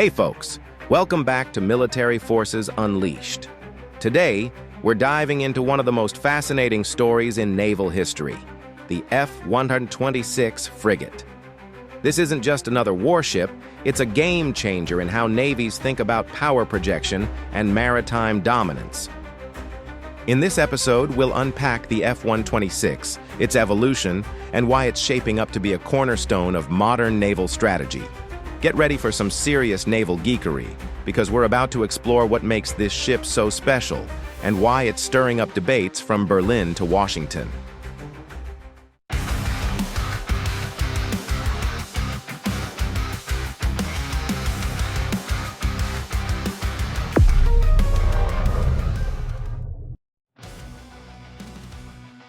Hey folks, welcome back to Military Forces Unleashed. Today, we're diving into one of the most fascinating stories in naval history, the F-126 Frigate. This isn't just another warship, it's a game changer in how navies think about power projection and maritime dominance. In this episode, we'll unpack the F-126, its evolution, and why it's shaping up to be a cornerstone of modern naval strategy. Get ready for some serious naval geekery, because we're about to explore what makes this ship so special and why it's stirring up debates from Berlin to Washington.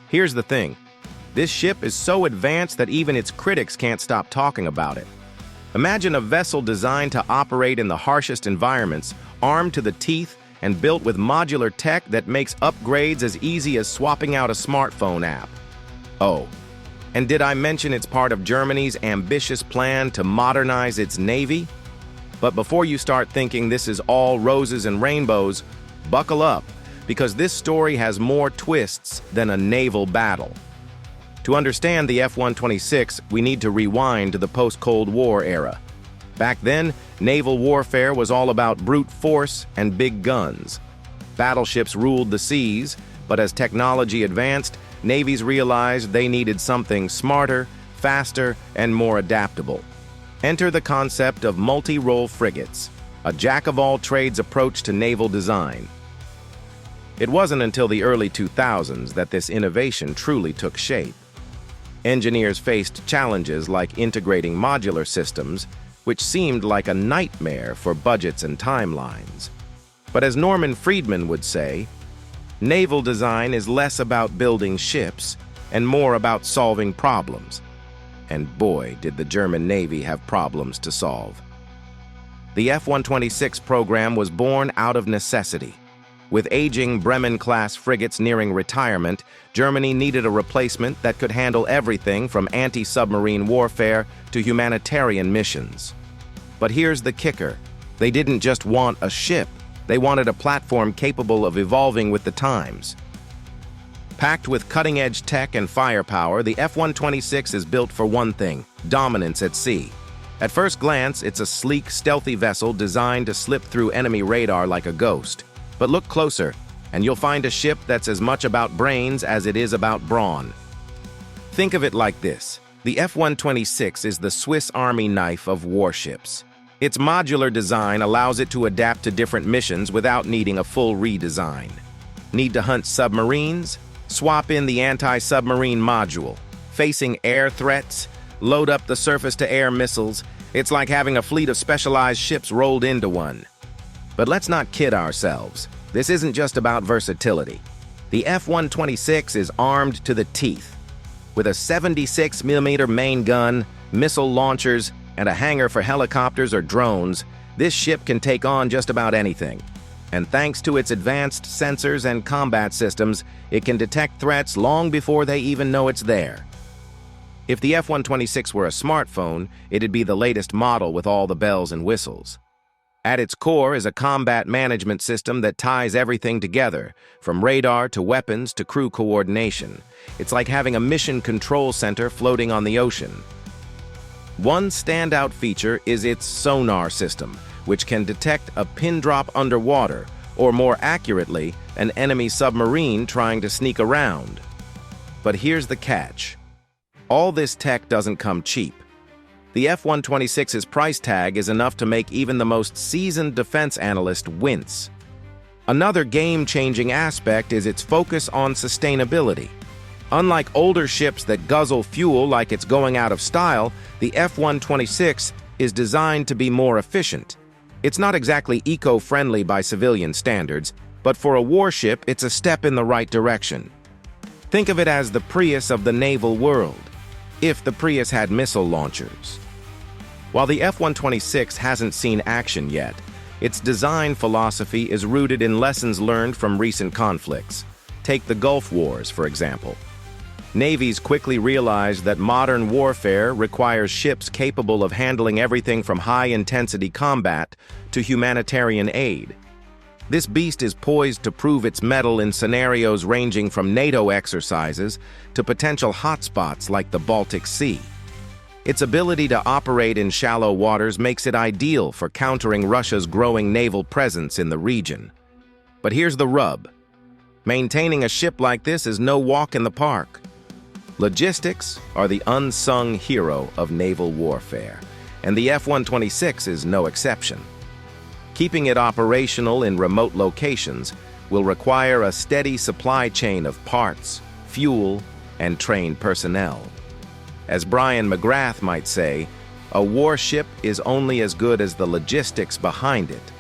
Here's the thing. This ship is so advanced that even its critics can't stop talking about it. Imagine a vessel designed to operate in the harshest environments, armed to the teeth, and built with modular tech that makes upgrades as easy as swapping out a smartphone app. Oh, and did I mention it's part of Germany's ambitious plan to modernize its navy? But before you start thinking this is all roses and rainbows, buckle up, because this story has more twists than a naval battle. To understand the F-126, we need to rewind to the post-Cold War era. Back then, naval warfare was all about brute force and big guns. Battleships ruled the seas, but as technology advanced, navies realized they needed something smarter, faster, and more adaptable. Enter the concept of multi-role frigates, a jack-of-all-trades approach to naval design. It wasn't until the early 2000s that this innovation truly took shape. Engineers faced challenges like integrating modular systems, which seemed like a nightmare for budgets and timelines. But as Norman Friedman would say, naval design is less about building ships and more about solving problems. And boy, did the German Navy have problems to solve. The F-126 program was born out of necessity. With aging Bremen-class frigates nearing retirement, Germany needed a replacement that could handle everything from anti-submarine warfare to humanitarian missions. But here's the kicker. They didn't just want a ship. They wanted a platform capable of evolving with the times. Packed with cutting-edge tech and firepower, the F-126 is built for one thing: dominance at sea. At first glance, it's a sleek, stealthy vessel designed to slip through enemy radar like a ghost. But look closer, and you'll find a ship that's as much about brains as it is about brawn. Think of it like this. The F-126 is the Swiss Army knife of warships. Its modular design allows it to adapt to different missions without needing a full redesign. Need to hunt submarines? Swap in the anti-submarine module. Facing air threats? Load up the surface-to-air missiles. It's like having a fleet of specialized ships rolled into one. But let's not kid ourselves. This isn't just about versatility. The F-126 is armed to the teeth. With a 76mm main gun, missile launchers, and a hangar for helicopters or drones, this ship can take on just about anything. And thanks to its advanced sensors and combat systems, it can detect threats long before they even know it's there. If the F-126 were a smartphone, it'd be the latest model with all the bells and whistles. At its core is a combat management system that ties everything together, from radar to weapons to crew coordination. It's like having a mission control center floating on the ocean. One standout feature is its sonar system, which can detect a pin drop underwater, or more accurately, an enemy submarine trying to sneak around. But here's the catch. All this tech doesn't come cheap. The F-126's price tag is enough to make even the most seasoned defense analyst wince. Another game-changing aspect is its focus on sustainability. Unlike older ships that guzzle fuel like it's going out of style, the F-126 is designed to be more efficient. It's not exactly eco-friendly by civilian standards, but for a warship, it's a step in the right direction. Think of it as the Prius of the naval world, if the Prius had missile launchers. While the F-126 hasn't seen action yet, its design philosophy is rooted in lessons learned from recent conflicts. Take the Gulf Wars, for example. Navies quickly realized that modern warfare requires ships capable of handling everything from high-intensity combat to humanitarian aid. This beast is poised to prove its mettle in scenarios ranging from NATO exercises to potential hotspots like the Baltic Sea. Its ability to operate in shallow waters makes it ideal for countering Russia's growing naval presence in the region. But here's the rub. Maintaining a ship like this is no walk in the park. Logistics are the unsung hero of naval warfare, and the F-126 is no exception. Keeping it operational in remote locations will require a steady supply chain of parts, fuel, and trained personnel. As Brian McGrath might say, a warship is only as good as the logistics behind it.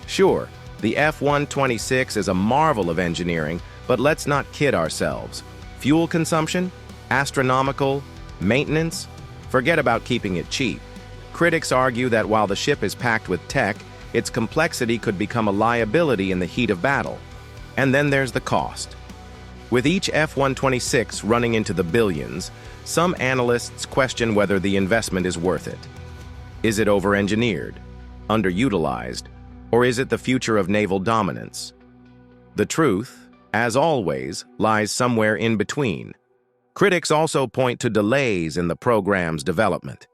Sure, the F-126 is a marvel of engineering, but let's not kid ourselves. Fuel consumption? Astronomical? Maintenance? Forget about keeping it cheap. Critics argue that while the ship is packed with tech, its complexity could become a liability in the heat of battle. And then there's the cost. With each F-126 running into the billions, some analysts question whether the investment is worth it. Is it over-engineered, underutilized, or is it the future of naval dominance? The truth, as always, lies somewhere in between. Critics also point to delays in the program's development.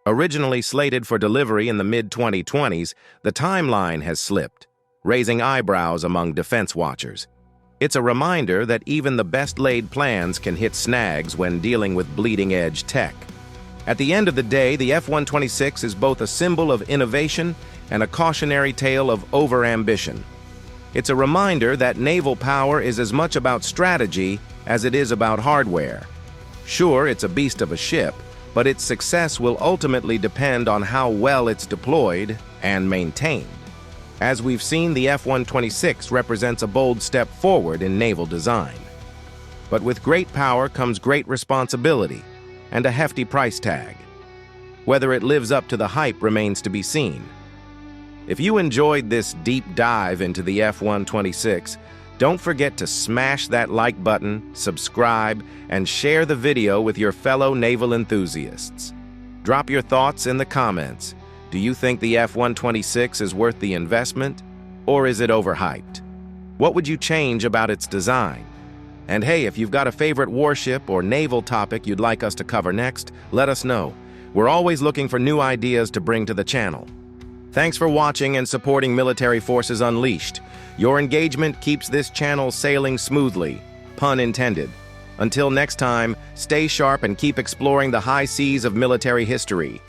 Originally slated for delivery in the mid-2020s, the timeline has slipped, raising eyebrows among defense watchers. It's a reminder that even the best-laid plans can hit snags when dealing with bleeding-edge tech. At the end of the day, the F-126 is both a symbol of innovation and a cautionary tale of over-ambition. It's a reminder that naval power is as much about strategy as it is about hardware. Sure, it's a beast of a ship, but its success will ultimately depend on how well it's deployed and maintained. As we've seen, the F-126 represents a bold step forward in naval design. But with great power comes great responsibility and a hefty price tag. Whether it lives up to the hype remains to be seen. If you enjoyed this deep dive into the F-126, don't forget to smash that like button, subscribe, and share the video with your fellow naval enthusiasts. Drop your thoughts in the comments. Do you think the F-126 is worth the investment, or is it overhyped? What would you change about its design? And hey, if you've got a favorite warship or naval topic you'd like us to cover next, let us know. We're always looking for new ideas to bring to the channel. Thanks for watching and supporting Military Forces Unleashed. Your engagement keeps this channel sailing smoothly, pun intended. Until next time, stay sharp and keep exploring the high seas of military history.